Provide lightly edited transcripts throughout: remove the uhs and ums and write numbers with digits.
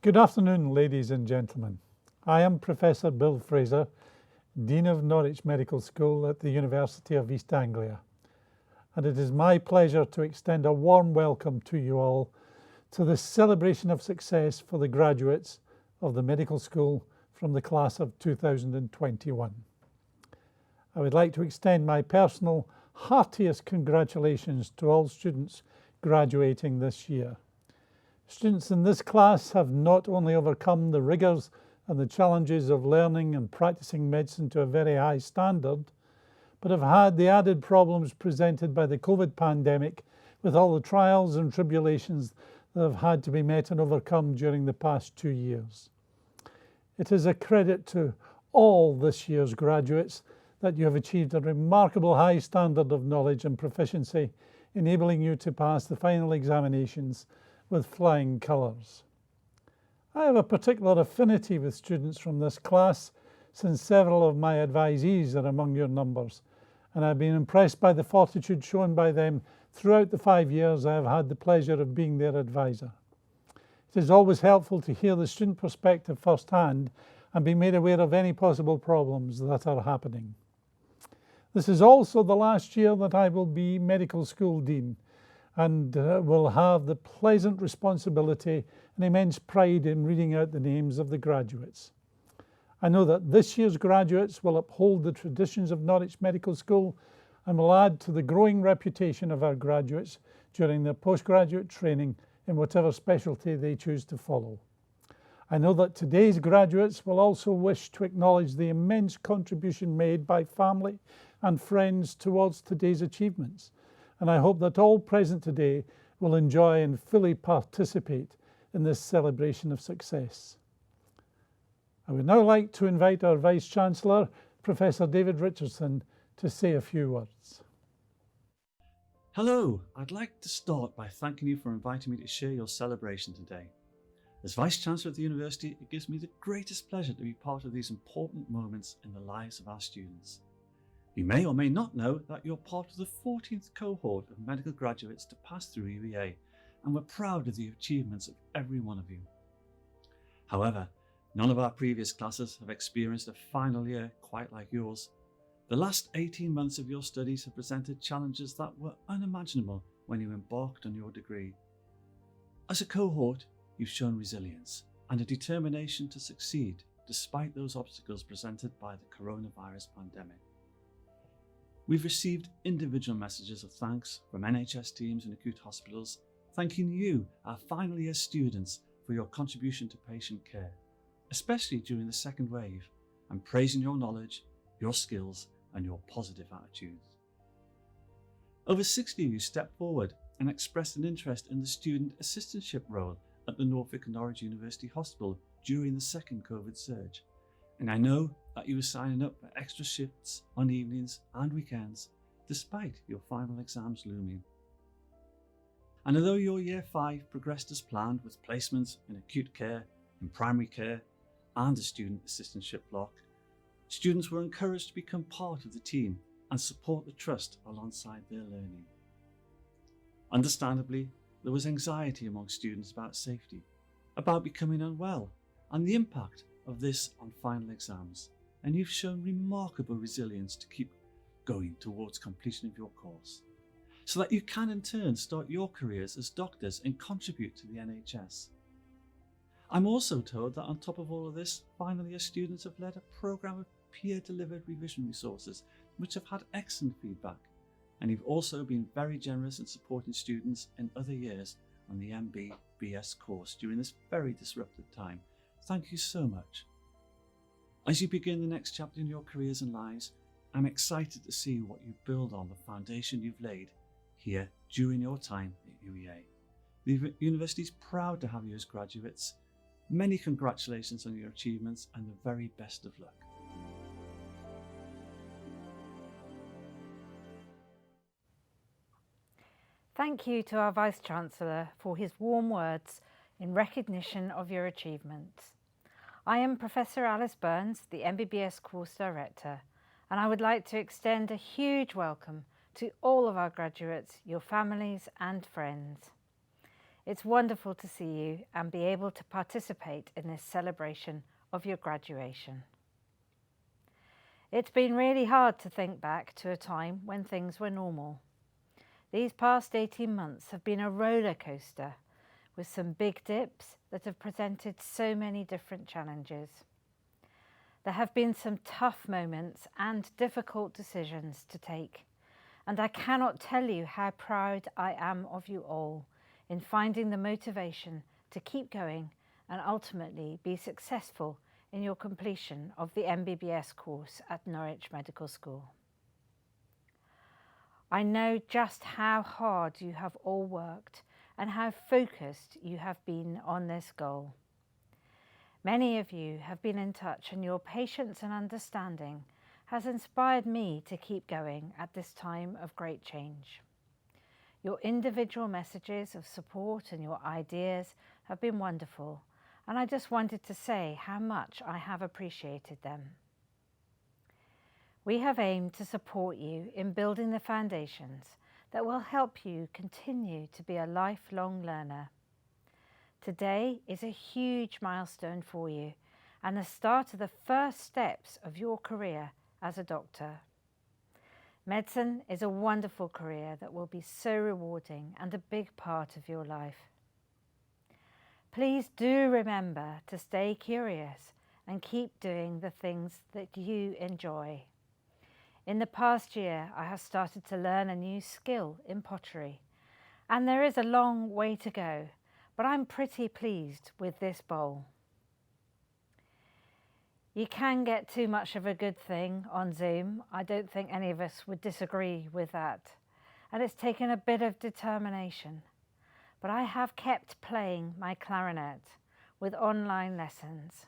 Good afternoon, ladies and gentlemen. I am Professor Bill Fraser, Dean of Norwich Medical School at the University of East Anglia, and it is my pleasure to extend a warm welcome to you all to this celebration of success for the graduates of the medical school from the class of 2021. I would like to extend my personal heartiest congratulations to all students graduating this year. Students in this class have not only overcome the rigours and the challenges of learning and practicing medicine to a very high standard, but have had the added problems presented by the COVID pandemic with all the trials and tribulations that have had to be met and overcome during the past 2 years. It is a credit to all this year's graduates that you have achieved a remarkable high standard of knowledge and proficiency, enabling you to pass the final examinations with flying colours. I have a particular affinity with students from this class since several of my advisees are among your numbers, and I've been impressed by the fortitude shown by them throughout the 5 years I have had the pleasure of being their advisor. It is always helpful to hear the student perspective firsthand and be made aware of any possible problems that are happening. This is also the last year that I will be medical school dean, and will have the pleasant responsibility and immense pride in reading out the names of the graduates. I know that this year's graduates will uphold the traditions of Norwich Medical School and will add to the growing reputation of our graduates during their postgraduate training in whatever specialty they choose to follow. I know that today's graduates will also wish to acknowledge the immense contribution made by family and friends towards today's achievements, and I hope that all present today will enjoy and fully participate in this celebration of success. I would now like to invite our Vice-Chancellor, Professor David Richardson, to say a few words. Hello, I'd like to start by thanking you for inviting me to share your celebration today. As Vice-Chancellor of the University, it gives me the greatest pleasure to be part of these important moments in the lives of our students. You may or may not know that you're part of the 14th cohort of medical graduates to pass through UEA, and we're proud of the achievements of every one of you. However, none of our previous classes have experienced a final year quite like yours. The last 18 months of your studies have presented challenges that were unimaginable when you embarked on your degree. As a cohort, you've shown resilience and a determination to succeed despite those obstacles presented by the coronavirus pandemic. We've received individual messages of thanks from NHS teams and acute hospitals, thanking you, our final year students, for your contribution to patient care, especially during the second wave, and praising your knowledge, your skills, and your positive attitudes. Over 60 of you stepped forward and expressed an interest in the student assistantship role at the Norfolk and Norwich University Hospital during the second COVID surge. And I know that you were signing up for extra shifts on evenings and weekends, despite your final exams looming. And although your Year 5 progressed as planned with placements in acute care, in primary care, and a student assistantship block, students were encouraged to become part of the team and support the trust alongside their learning. Understandably, there was anxiety among students about safety, about becoming unwell, and the impact of this on final exams, and you've shown remarkable resilience to keep going towards completion of your course, so that you can in turn start your careers as doctors and contribute to the NHS. I'm also told that on top of all of this, final year students have led a programme of peer-delivered revision resources which have had excellent feedback, and you've also been very generous in supporting students in other years on the MB/BS course during this very disruptive time. Thank you so much. As you begin the next chapter in your careers and lives, I'm excited to see what you build on the foundation you've laid here during your time at UEA. The university is proud to have you as graduates. Many congratulations on your achievements and the very best of luck. Thank you to our Vice-Chancellor for his warm words in recognition of your achievements. I am Professor Alice Burns, the MBBS Course Director, and I would like to extend a huge welcome to all of our graduates, your families and friends. It's wonderful to see you and be able to participate in this celebration of your graduation. It's been really hard to think back to a time when things were normal. These past 18 months have been a roller coaster with some big dips that have presented so many different challenges. There have been some tough moments and difficult decisions to take, and I cannot tell you how proud I am of you all in finding the motivation to keep going and ultimately be successful in your completion of the MBBS course at Norwich Medical School. I know just how hard you have all worked and how focused you have been on this goal. Many of you have been in touch, and your patience and understanding has inspired me to keep going at this time of great change. Your individual messages of support and your ideas have been wonderful, and I just wanted to say how much I have appreciated them. We have aimed to support you in building the foundations that will help you continue to be a lifelong learner. Today is a huge milestone for you and the start of the first steps of your career as a doctor. Medicine is a wonderful career that will be so rewarding and a big part of your life. Please do remember to stay curious and keep doing the things that you enjoy. In the past year, I have started to learn a new skill in pottery, and there is a long way to go, but I'm pretty pleased with this bowl. You can get too much of a good thing on Zoom. I don't think any of us would disagree with that. And it's taken a bit of determination. But I have kept playing my clarinet with online lessons.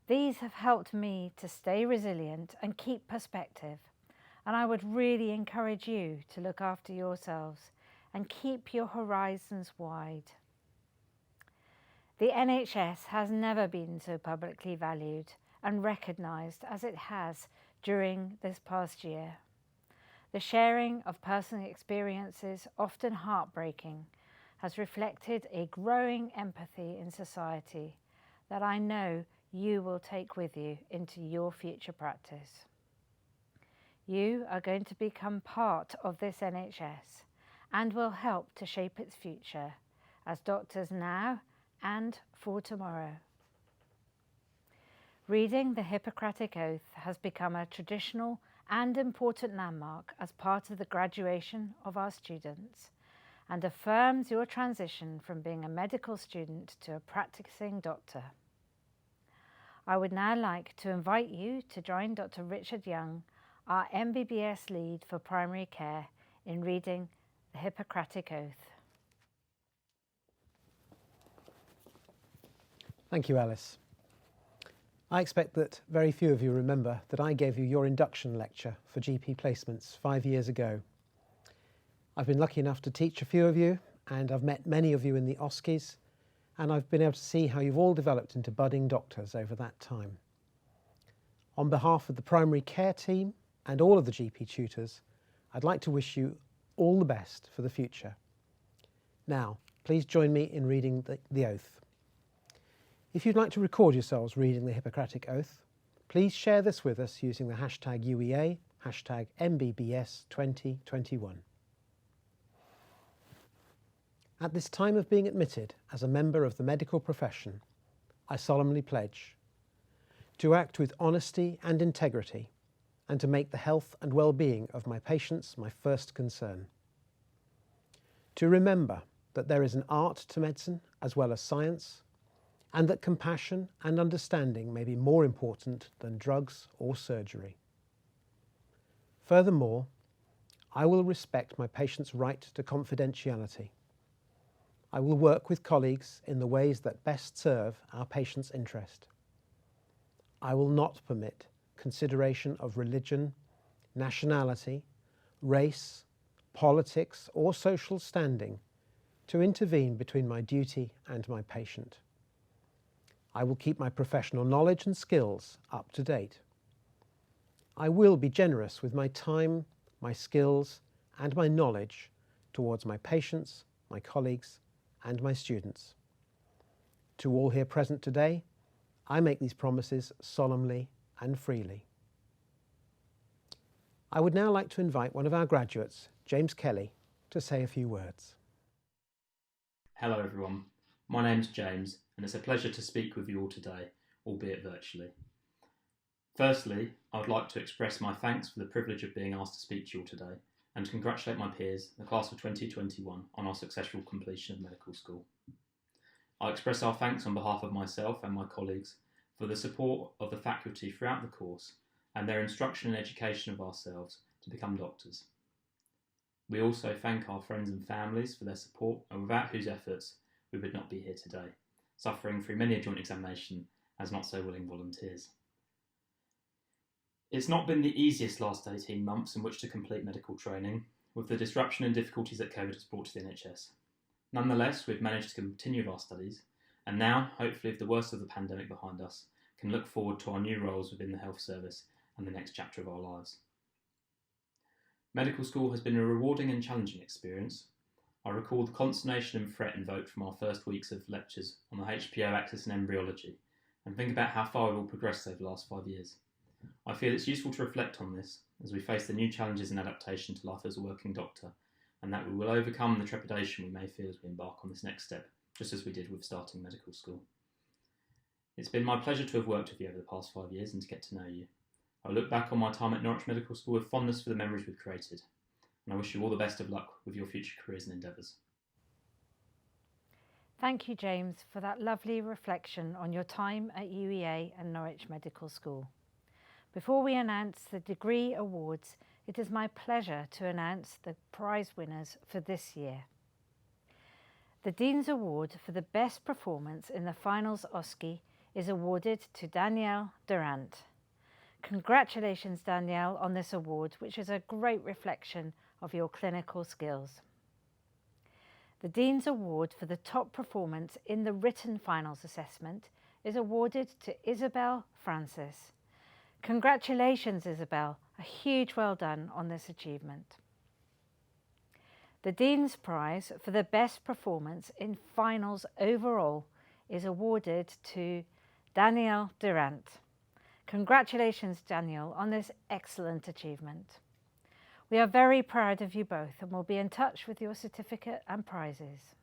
These have helped me to stay resilient and keep perspective. And I would really encourage you to look after yourselves and keep your horizons wide. The NHS has never been so publicly valued and recognised as it has during this past year. The sharing of personal experiences, often heartbreaking, has reflected a growing empathy in society that I know you will take with you into your future practice. You are going to become part of this NHS and will help to shape its future as doctors now and for tomorrow. Reading the Hippocratic Oath has become a traditional and important landmark as part of the graduation of our students and affirms your transition from being a medical student to a practicing doctor. I would now like to invite you to join Dr. Richard Young, our MBBS lead for primary care, in reading the Hippocratic Oath. Thank you, Alice. I expect that very few of you remember that I gave you your induction lecture for GP placements 5 years ago. I've been lucky enough to teach a few of you, and I've met many of you in the OSCEs, and I've been able to see how you've all developed into budding doctors over that time. On behalf of the primary care team and all of the GP tutors, I'd like to wish you all the best for the future. Now, please join me in reading the oath. If you'd like to record yourselves reading the Hippocratic Oath, please share this with us using the hashtag UEA, hashtag MBBS2021. At this time of being admitted as a member of the medical profession, I solemnly pledge to act with honesty and integrity and to make the health and well-being of my patients my first concern. To remember that there is an art to medicine as well as science, and that compassion and understanding may be more important than drugs or surgery. Furthermore, I will respect my patient's right to confidentiality. I will work with colleagues in the ways that best serve our patient's interest. I will not permit consideration of religion, nationality, race, politics, or social standing to intervene between my duty and my patient. I will keep my professional knowledge and skills up to date. I will be generous with my time, my skills, and my knowledge towards my patients, my colleagues, and my students. To all here present today, I make these promises solemnly and freely. I would now like to invite one of our graduates, James Kelly, to say a few words. Hello everyone, my name's James and it's a pleasure to speak with you all today, albeit virtually. Firstly, I would like to express my thanks for the privilege of being asked to speak to you all today and to congratulate my peers, the class of 2021, on our successful completion of medical school. I express our thanks on behalf of myself and my colleagues for the support of the faculty throughout the course and their instruction and education of ourselves to become doctors. We also thank our friends and families for their support, and without whose efforts we would not be here today, suffering through many a joint examination as not so willing volunteers. It's not been the easiest last 18 months in which to complete medical training, with the disruption and difficulties that COVID has brought to the NHS. Nonetheless, we've managed to continue with our studies, and now, hopefully with the worst of the pandemic behind us, can look forward to our new roles within the health service and the next chapter of our lives. Medical school has been a rewarding and challenging experience. I recall the consternation and fret invoked from our first weeks of lectures on the HPO axis and embryology, and think about how far we've all progressed over the last 5 years. I feel it's useful to reflect on this as we face the new challenges and adaptation to life as a working doctor, and that we will overcome the trepidation we may feel as we embark on this next step, just as we did with starting medical school. It's been my pleasure to have worked with you over the past 5 years and to get to know you. I look back on my time at Norwich Medical School with fondness for the memories we've created, and I wish you all the best of luck with your future careers and endeavours. Thank you, James, for that lovely reflection on your time at UEA and Norwich Medical School. Before we announce the degree awards, it is my pleasure to announce the prize winners for this year. The Dean's Award for the Best Performance in the Finals OSCE is awarded to Danielle Durant. Congratulations, Danielle, on this award, which is a great reflection of your clinical skills. The Dean's Award for the top performance in the written finals assessment is awarded to Isabel Francis. Congratulations, Isabel. A huge well done on this achievement. The Dean's Prize for the best performance in finals overall is awarded to Danielle Durant. Congratulations, Danielle, on this excellent achievement. We are very proud of you both and will be in touch with your certificate and prizes.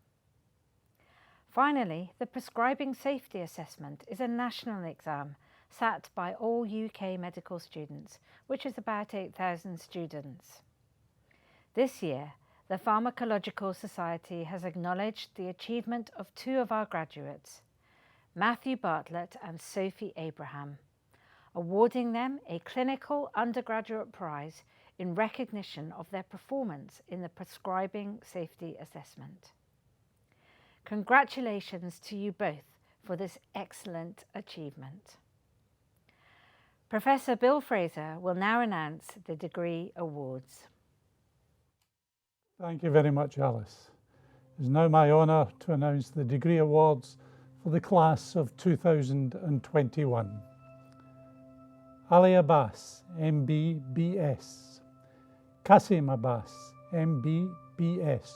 Finally, the Prescribing Safety Assessment is a national exam sat by all UK medical students, which is about 8,000 students. This year, the Pharmacological Society has acknowledged the achievement of two of our graduates, Matthew Bartlett and Sophie Abraham, awarding them a clinical undergraduate prize in recognition of their performance in the Prescribing Safety Assessment. Congratulations to you both for this excellent achievement. Professor Bill Fraser will now announce the degree awards. Thank you very much, Alice. It is now my honour to announce the degree awards for the class of 2021. Ali Abbas, MB.BS. Kasim Abbas, MB.BS.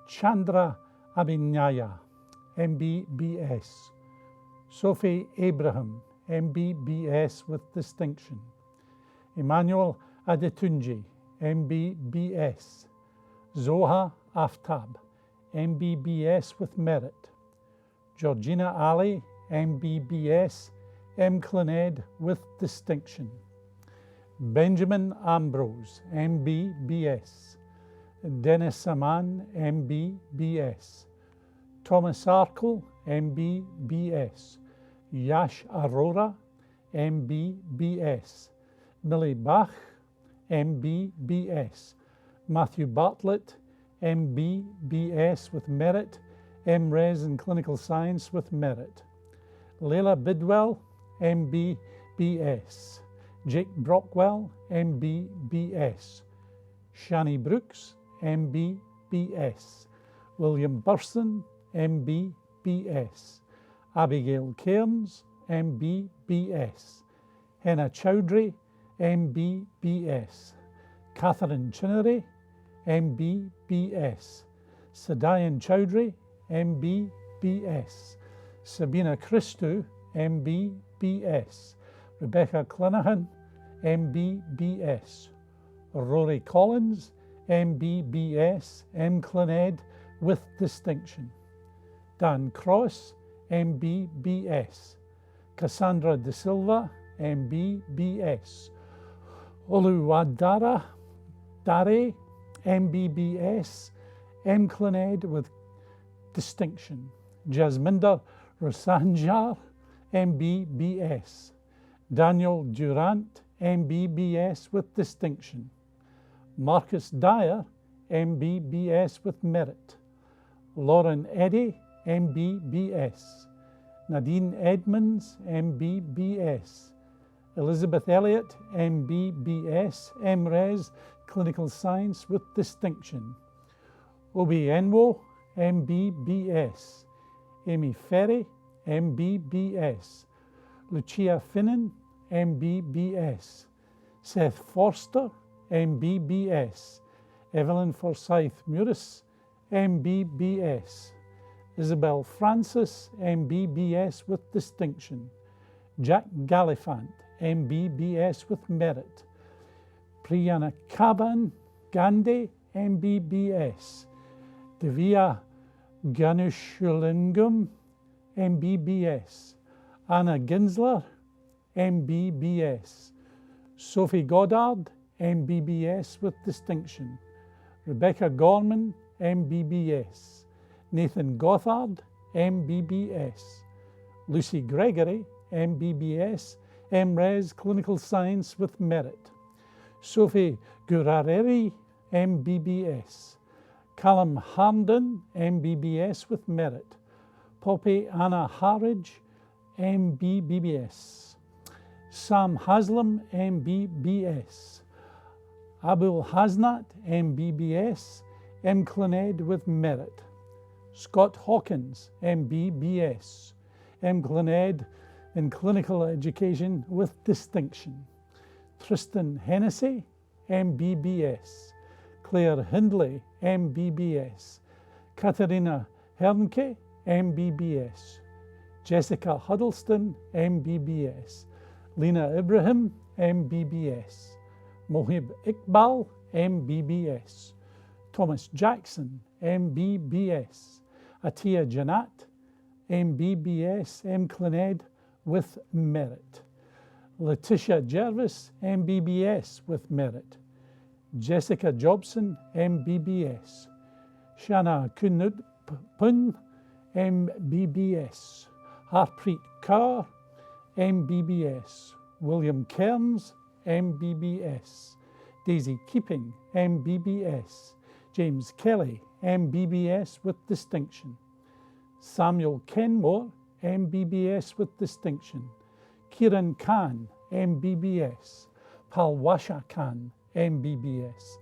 Chandra Abinyaya, MB.BS. Sophie Abraham, MB.BS with distinction. Emmanuel Adetunji, MB.BS. Zoha Aftab, MB.BS with merit. Georgina Ali, MB.BS, MClined with distinction. Benjamin Ambrose, MB.BS. Dennis Saman, MB.BS. Thomas Arkle, MB.BS. Yash Arora, MB.BS. Millie Bach, MB.BS. Matthew Bartlett, MB.BS with merit. MRes in Clinical Science with merit. Leila Bidwell, MB.BS. Jake Brockwell, MB.BS. Shani Brooks, MB.BS. William Burston, MB.BS. Abigail Cairns, MB.BS. Henna Chowdhury, MB.BS. Catherine Chinnery, MB.BS. Sadayan Chowdhury, MBBS. Sabina Christou, MBBS. Rebecca Clinahan, MBBS. Rory Collins, MBBS, MClined with distinction. Dan Cross, MBBS. Cassandra De Silva, MBBS. Oluwadara Dare, MBBS, MClined with distinction. Jasminder Rosanjar, MBBS. Daniel Durant, MBBS with distinction. Marcus Dyer, MBBS with merit. Lauren Eddy, MBBS. Nadine Edmonds, MBBS. Elizabeth Elliott, MBBS, MRes, Clinical Science with distinction. Obi Enwo, MBBS. Amy Ferry, MBBS. Lucia Finnan, MBBS. Seth Forster, MBBS. Evelyn Forsyth Muris, MBBS. Isabel Francis, MBBS with distinction. Jack Gallifant, MBBS with merit. Priyana Kaban Gandhi, MBBS. Divya Ganushulingam, MBBS. Anna Ginsler, MBBS. Sophie Goddard, MBBS with distinction. Rebecca Gorman, MBBS. Nathan Gothard, MBBS. Lucy Gregory, MBBS, MRes Clinical Science with merit. Sophie Gurareri, MBBS. Callum Harnden, MBBS with merit. Poppy Anna Harridge, MBBS. Sam Haslam, MBBS. Abul Hasnat, MBBS, MClined with merit. Scott Hawkins, MBBS, MClined in clinical education with distinction. Tristan Hennessy, MBBS. Claire Hindley, MBBS. Katharina Hernke, MBBS. Jessica Huddleston, MBBS. Lena Ibrahim, MBBS. Mohib Iqbal, MBBS. Thomas Jackson, MBBS. Atia Janat, MBBS, MClined with merit. Letitia Jervis, MBBS with merit. Jessica Jobson, MBBS. Shana Kunudpun, MBBS. Harpreet Kaur, MBBS. William Cairns, MBBS. Daisy Keeping, MBBS. James Kelly, MBBS with distinction. Samuel Kenmore, MBBS with distinction. Kiran Khan, MBBS. Palwasha Khan, MBBS.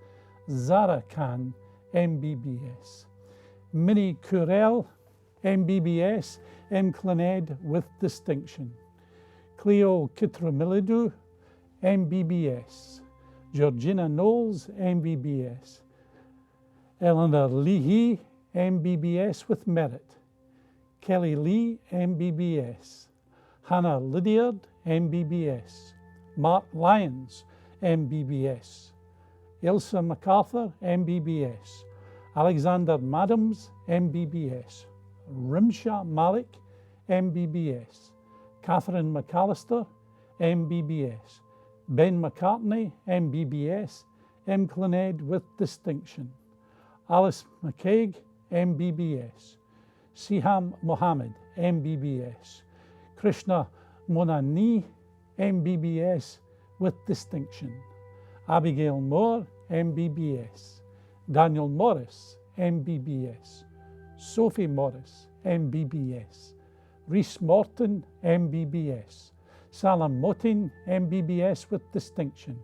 Zara Khan, MBBS. Minnie Curell, MBBS, MClined with distinction. Cleo Kitramilidou, MBBS. Georgina Knowles, MBBS. Eleanor Leahy, MBBS with merit. Kelly Lee, MBBS. Hannah Lydiard, MBBS. Mark Lyons, MBBS. Ilsa MacArthur, MBBS. Alexander Madams, MBBS. Rimsha Malik, MBBS. Catherine McAllister, MBBS. Ben McCartney, MBBS, MClined with distinction. Alice McCaig, MBBS. Siham Mohammed, MBBS. Krishna Monani, MBBS with distinction. Abigail Moore, MBBS. Daniel Morris, MBBS. Sophie Morris, MBBS. Rhys Morton, MBBS. Salam Motin, MBBS with distinction.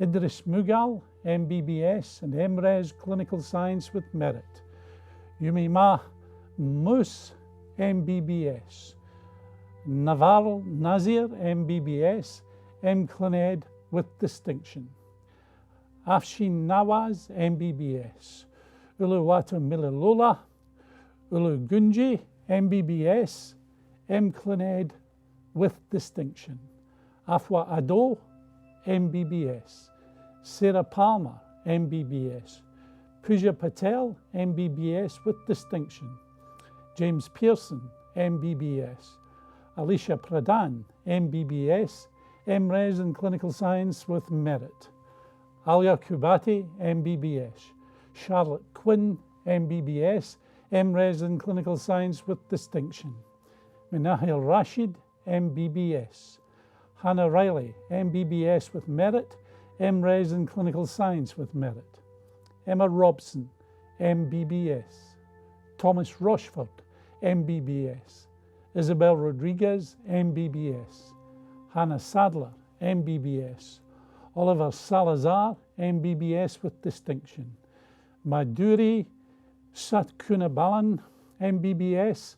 Idris Mughal, MBBS and MRes Clinical Science with merit. Yumima Moose, MBBS. Naval Nazir, MBBS, MClined with distinction. Afshin Nawaz, MBBS. Uluwatu Mililula, Ulugunji, MBBS, Mclined with distinction. Afwa Ado, MBBS. Sarah Palmer, MBBS. Pooja Patel, MBBS with distinction. James Pearson, MBBS. Alicia Pradhan, MBBS, MRes in Clinical Science with merit. Alia Kubati, MBBS. Charlotte Quinn, MBBS, MRes in Clinical Science with distinction. Minahil Rashid, MBBS. Hannah Riley, MBBS with merit, MRes in Clinical Science with merit. Emma Robson, MBBS. Thomas Rochford, MBBS. Isabel Rodriguez, MBBS. Hannah Sadler, MBBS. Oliver Salazar, MBBS with distinction. Madhuri Satkunabalan, MBBS,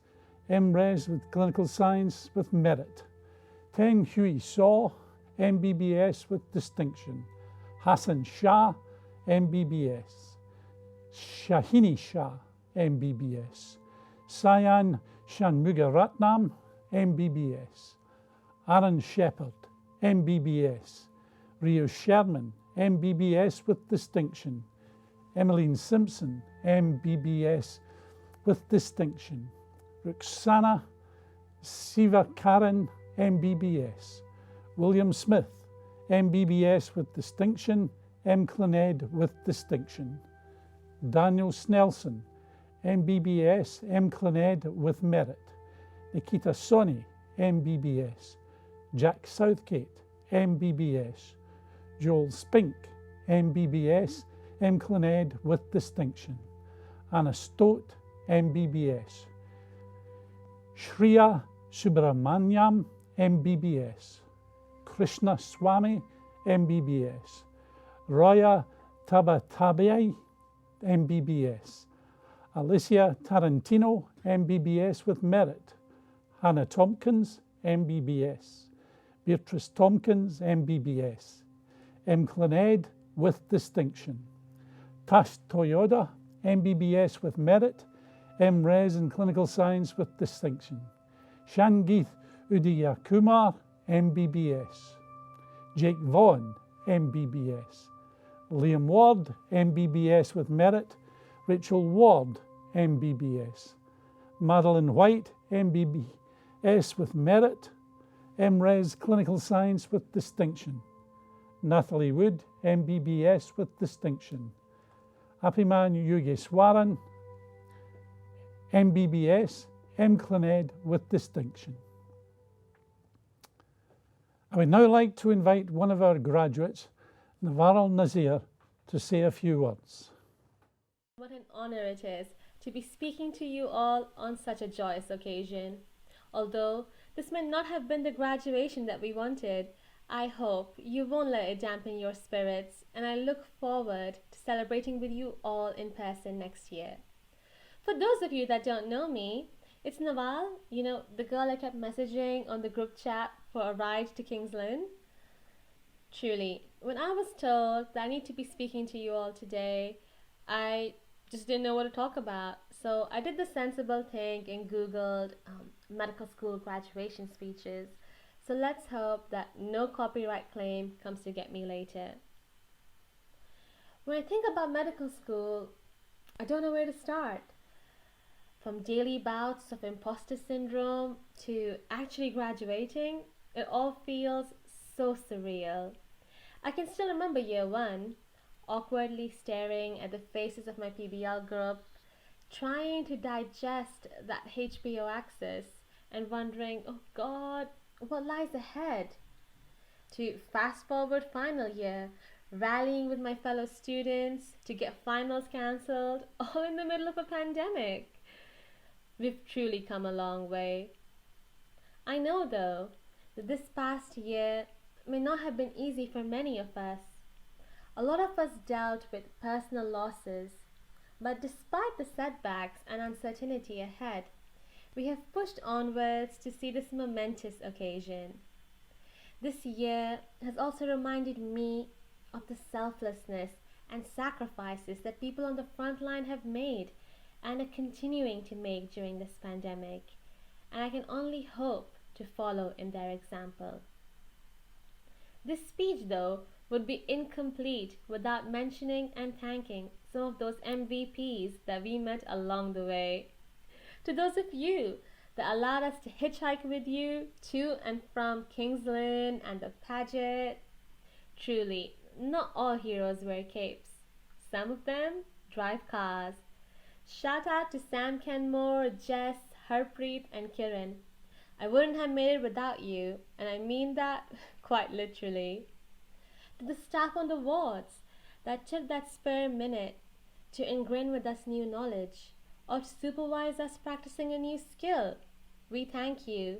MRes with Clinical Science with merit. Teng Hui Saw, MBBS with distinction. Hassan Shah, MBBS. Shahini Shah, MBBS. Sayan Shanmugaratnam, MBBS. Aaron Shepherd, MBBS. Rio Sherman, MBBS with distinction. Emmeline Simpson, MBBS with distinction. Ruxana Siva Karen, MBBS. William Smith, MBBS with distinction. Mclined with distinction. Daniel Snelson, MBBS, Mclined with merit. Nikita Soni, MBBS. Jack Southgate, MBBS. Joel Spink, MBBS, Mclined with distinction. Anna Stott, MBBS. Shriya Subramanyam, MBBS. Krishna Swami, MBBS. Raya Tabatabai, MBBS. Alicia Tarantino, MBBS with merit. Hannah Tompkins, MBBS. Beatrice Tompkins, MBBS. Mclined with distinction. Tash Toyoda, MBBS with merit. MRes in Clinical Science with distinction. Shangith Udiyakumar, MBBS. Jake Vaughan, MBBS. Liam Ward, MBBS with merit. Rachel Ward, MBBS. Madeline White, MBBS with merit. MRes Clinical Science with distinction. Nathalie Wood, MBBS with distinction. Apiman Yogeswaran, MBBS, Mclined with distinction. I would now like to invite one of our graduates, Navaral Nazir, to say a few words. What an honor it is to be speaking to you all on such a joyous occasion. Although this may not have been the graduation that we wanted, I hope you won't let it dampen your spirits, and I look forward to celebrating with you all in person next year. For those of you that don't know me, it's Nawal, the girl I kept messaging on the group chat for a ride to King's Lynn. Truly, when I was told that I need to be speaking to you all today, I just didn't know what to talk about. So I did the sensible thing and Googled medical school graduation speeches. So let's hope that no copyright claim comes to get me later. When I think about medical school, I don't know where to start. From daily bouts of imposter syndrome to actually graduating, it all feels so surreal. I can still remember year one, awkwardly staring at the faces of my PBL group, trying to digest that HBO access and wondering, oh God, what lies ahead? To fast forward final year, rallying with my fellow students to get finals cancelled, all in the middle of a pandemic. We've truly come a long way. I know though that this past year may not have been easy for many of us. A lot of us dealt with personal losses, but despite the setbacks and uncertainty ahead, we have pushed onwards to see this momentous occasion. This year has also reminded me of the selflessness and sacrifices that people on the front line have made and are continuing to make during this pandemic, and I can only hope to follow in their example. This speech, though, would be incomplete without mentioning and thanking some of those MVPs that we met along the way. To those of you that allowed us to hitchhike with you to and from King's Lynn and the Paget, truly, not all heroes wear capes. Some of them drive cars. Shout out to Sam Kenmore, Jess, Harpreet, and Kiran. I wouldn't have made it without you, and I mean that quite literally. To the staff on the wards that took that spare minute to ingrain with us new knowledge or to supervise us practicing a new skill, we thank you.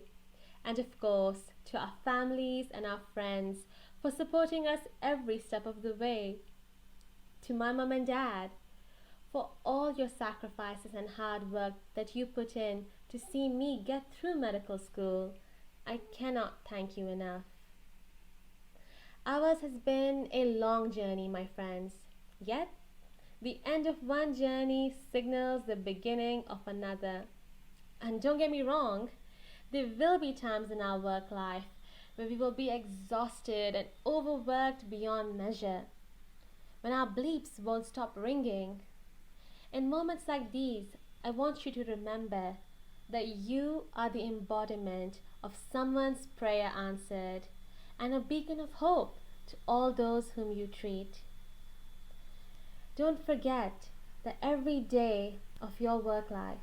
And of course, to our families and our friends for supporting us every step of the way. To my mum and dad, for all your sacrifices and hard work that you put in to see me get through medical school, I cannot thank you enough. Ours has been a long journey, my friends, yet the end of one journey signals the beginning of another. And don't get me wrong, there will be times in our work life where we will be exhausted and overworked beyond measure, when our bleeps won't stop ringing. In moments like these, I want you to remember that you are the embodiment of someone's prayer answered and a beacon of hope to all those whom you treat. Don't forget that every day of your work life,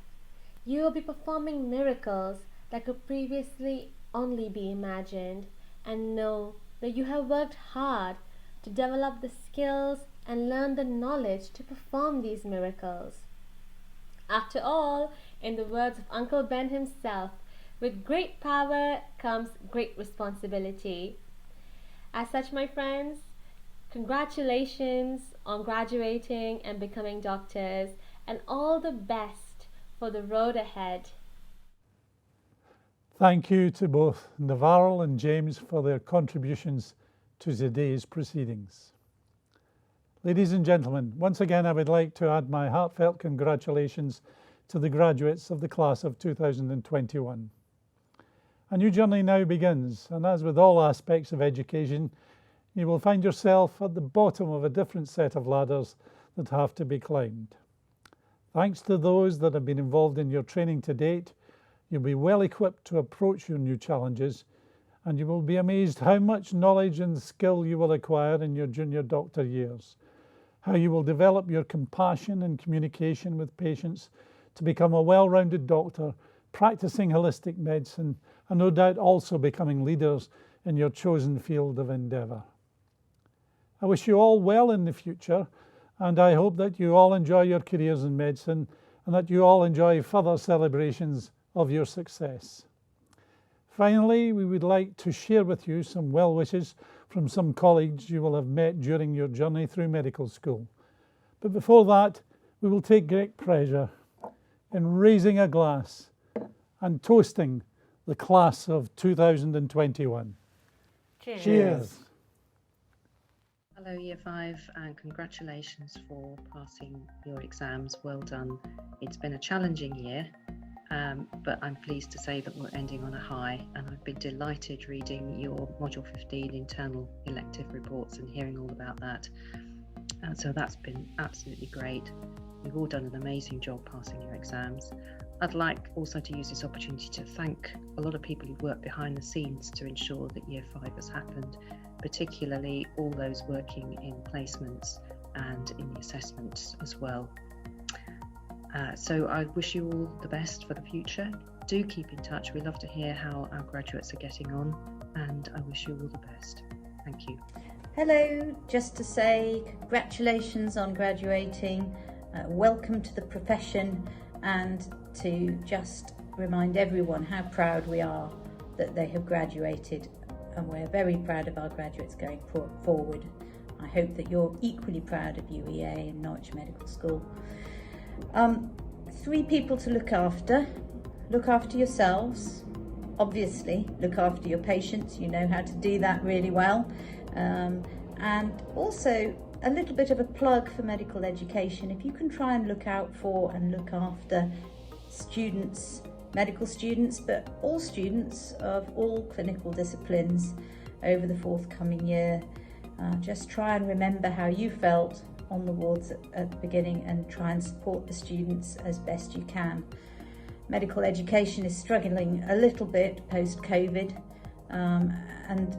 you will be performing miracles that could previously only be imagined, and know that you have worked hard to develop the skills and learn the knowledge to perform these miracles. After all, in the words of Uncle Ben himself, with great power comes great responsibility. As such, my friends, congratulations on graduating and becoming doctors, and all the best for the road ahead. Thank you to both Navarro and James for their contributions to today's proceedings. Ladies and gentlemen, once again I would like to add my heartfelt congratulations to the graduates of the class of 2021. A new journey now begins, and as with all aspects of education, you will find yourself at the bottom of a different set of ladders that have to be climbed. Thanks to those that have been involved in your training to date, you'll be well equipped to approach your new challenges, and you will be amazed how much knowledge and skill you will acquire in your junior doctor years, how you will develop your compassion and communication with patients to become a well-rounded doctor, practicing holistic medicine, and no doubt also becoming leaders in your chosen field of endeavour. I wish you all well in the future, and I hope that you all enjoy your careers in medicine and that you all enjoy further celebrations of your success. Finally, we would like to share with you some well wishes from some colleagues you will have met during your journey through medical school. But before that, we will take great pleasure in raising a glass and toasting the class of 2021. Cheers. Cheers. Hello Year 5 and congratulations for passing your exams. Well done. It's been a challenging year, but I'm pleased to say that we're ending on a high, and I've been delighted reading your Module 15 internal elective reports and hearing all about that. So that's been absolutely great. You've all done an amazing job passing your exams. I'd like also to use this opportunity to thank a lot of people who've worked behind the scenes to ensure that Year 5 has happened, particularly all those working in placements and in the assessments as well. So I wish you all the best for the future. Do keep in touch. We love to hear how our graduates are getting on, and I wish you all the best. Thank you. Hello, just to say congratulations on graduating, welcome to the profession, and to just remind everyone how proud we are that they have graduated, and we're very proud of our graduates going forward. I hope that you're equally proud of UEA and Norwich Medical School. 3 people to look after. Look after yourselves, obviously. Look after your patients, you know how to do that really well. And also a little bit of a plug for medical education. If you can try and look out for and look after students, medical students, but all students of all clinical disciplines over the forthcoming year, just try and remember how you felt on the wards at the beginning and try and support the students as best you can. Medical education is struggling a little bit post-COVID, and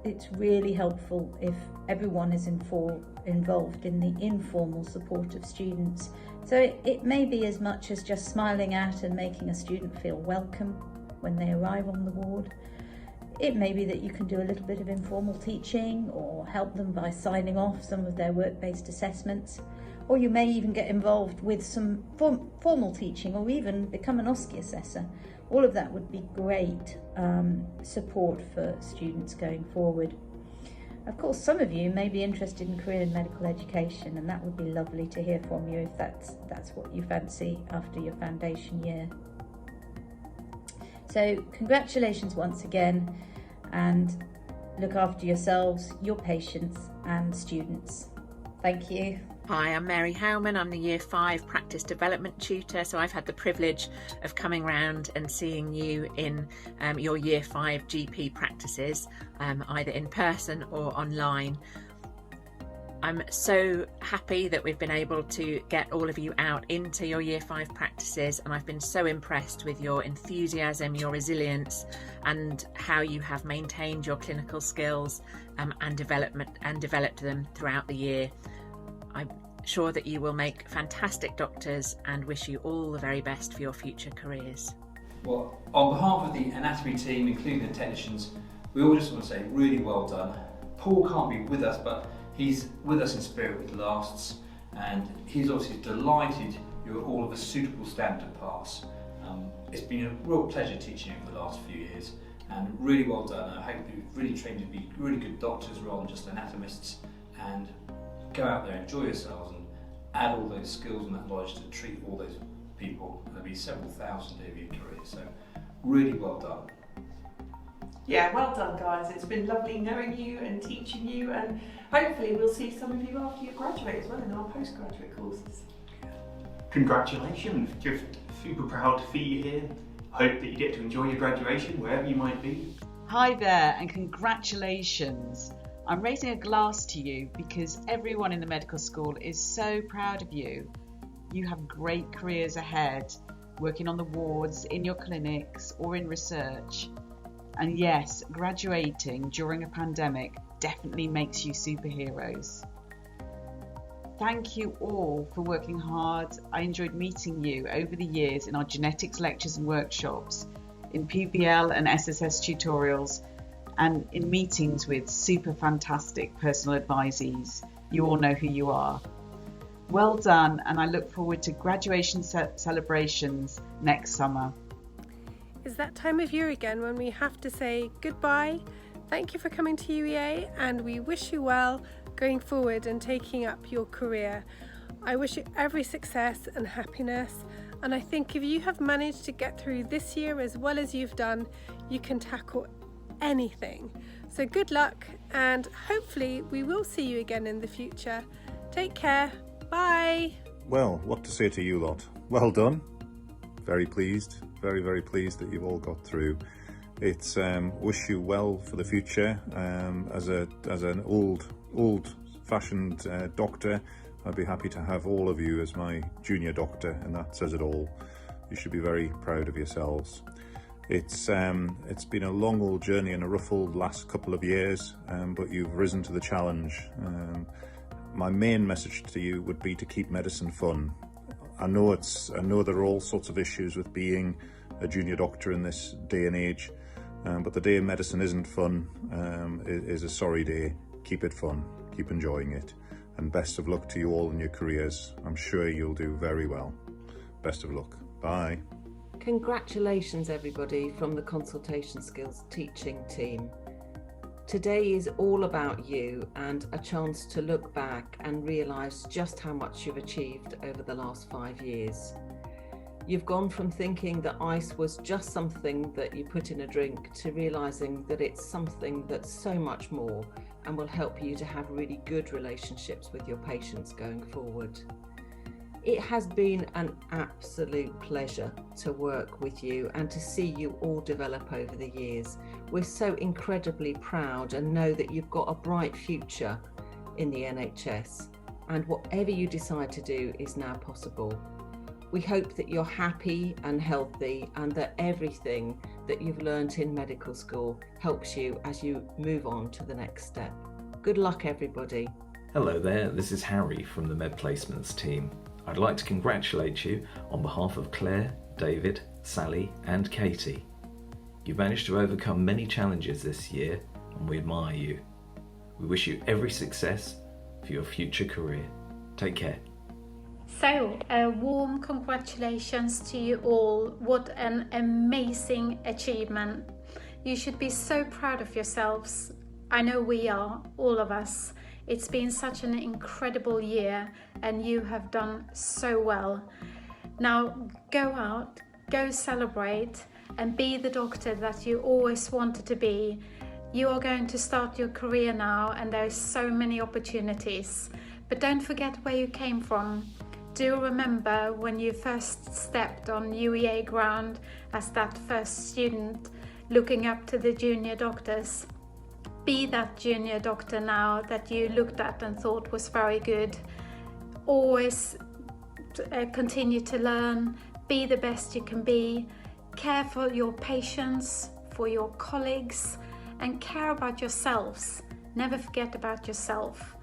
it's really helpful if everyone is involved in the informal support of students. So it may be as much as just smiling at and making a student feel welcome when they arrive on the ward. It may be that you can do a little bit of informal teaching or help them by signing off some of their work-based assessments, or you may even get involved with some formal teaching or even become an OSCE assessor. All of that would be great support for students going forward. Of course, some of you may be interested in career in medical education, and that would be lovely to hear from you if that's what you fancy after your foundation year. So congratulations once again, and look after yourselves, your patients and students. Thank you. Hi, I'm Mary Howman. I'm the Year 5 Practice Development Tutor, so I've had the privilege of coming round and seeing you in your Year 5 GP practices, either in person or online. I'm so happy that we've been able to get all of you out into your Year 5 practices, and I've been so impressed with your enthusiasm, your resilience, and how you have maintained your clinical skills and developed them throughout the year. I'm sure that you will make fantastic doctors and wish you all the very best for your future careers. Well, on behalf of the anatomy team, including the technicians, we all just want to say really well done. Paul can't be with us, but he's with us in spirit with lasts, and he's obviously delighted you're all of a suitable standard to pass. It's been a real pleasure teaching you for the last few years, and really well done. I hope you've really trained to be really good doctors rather than just anatomists, and go out there, enjoy yourselves, and add all those skills and that knowledge to treat all those people. There'll be several thousand over your career, so really well done. Yeah, well done guys. It's been lovely knowing you and teaching you, and hopefully we'll see some of you after you graduate as well in our postgraduate courses. Congratulations, just super proud to see you here. Hope that you get to enjoy your graduation wherever you might be. Hi there, and congratulations. I'm raising a glass to you because everyone in the medical school is so proud of you. You have great careers ahead, working on the wards, in your clinics or in research. And yes, graduating during a pandemic definitely makes you superheroes. Thank you all for working hard. I enjoyed meeting you over the years in our genetics lectures and workshops, in PBL and SSS tutorials, and in meetings with super fantastic personal advisees. You all know who you are. Well done, and I look forward to graduation celebrations next summer. It's that time of year again when we have to say goodbye. Thank you for coming to UEA, and we wish you well going forward and taking up your career. I wish you every success and happiness, and I think if you have managed to get through this year as well as you've done, you can tackle anything. So good luck, and hopefully we will see you again in the future. Take care. Bye. Well, what to say to you lot? Well done. Very pleased, very, very pleased that you've all got through. It's wish you well for the future. As an old-fashioned doctor, I'd be happy to have all of you as my junior doctor, and that says it all. You should be very proud of yourselves. It's been a long old journey and a rough old last couple of years, but you've risen to the challenge. My main message to you would be to keep medicine fun. I know there are all sorts of issues with being a junior doctor in this day and age, but the day of medicine isn't fun, is a sorry day. Keep it fun, keep enjoying it, and best of luck to you all in your careers. I'm sure you'll do very well. Best of luck. Bye. Congratulations everybody from the Consultation Skills teaching team. Today is all about you and a chance to look back and realise just how much you've achieved over the last 5 years. You've gone from thinking that ice was just something that you put in a drink to realising that it's something that's so much more and will help you to have really good relationships with your patients going forward. It has been an absolute pleasure to work with you and to see you all develop over the years. We're so incredibly proud and know that you've got a bright future in the NHS, and whatever you decide to do is now possible. We hope that you're happy and healthy and that everything that you've learnt in medical school helps you as you move on to the next step. Good luck, everybody. Hello there, this is Harry from the Med Placements team. I'd like to congratulate you on behalf of Claire, David, Sally and Katie. You've managed to overcome many challenges this year and we admire you. We wish you every success for your future career. Take care. So, a warm congratulations to you all. What an amazing achievement. You should be so proud of yourselves. I know we are, all of us. It's been such an incredible year and you have done so well. Now go out, go celebrate and be the doctor that you always wanted to be. You are going to start your career now and there are so many opportunities. But don't forget where you came from. Do remember when you first stepped on UEA ground as that first student looking up to the junior doctors. Be that junior doctor now that you looked at and thought was very good. Always continue to learn, be the best you can be, care for your patients, for your colleagues, and care about yourselves. Never forget about yourself.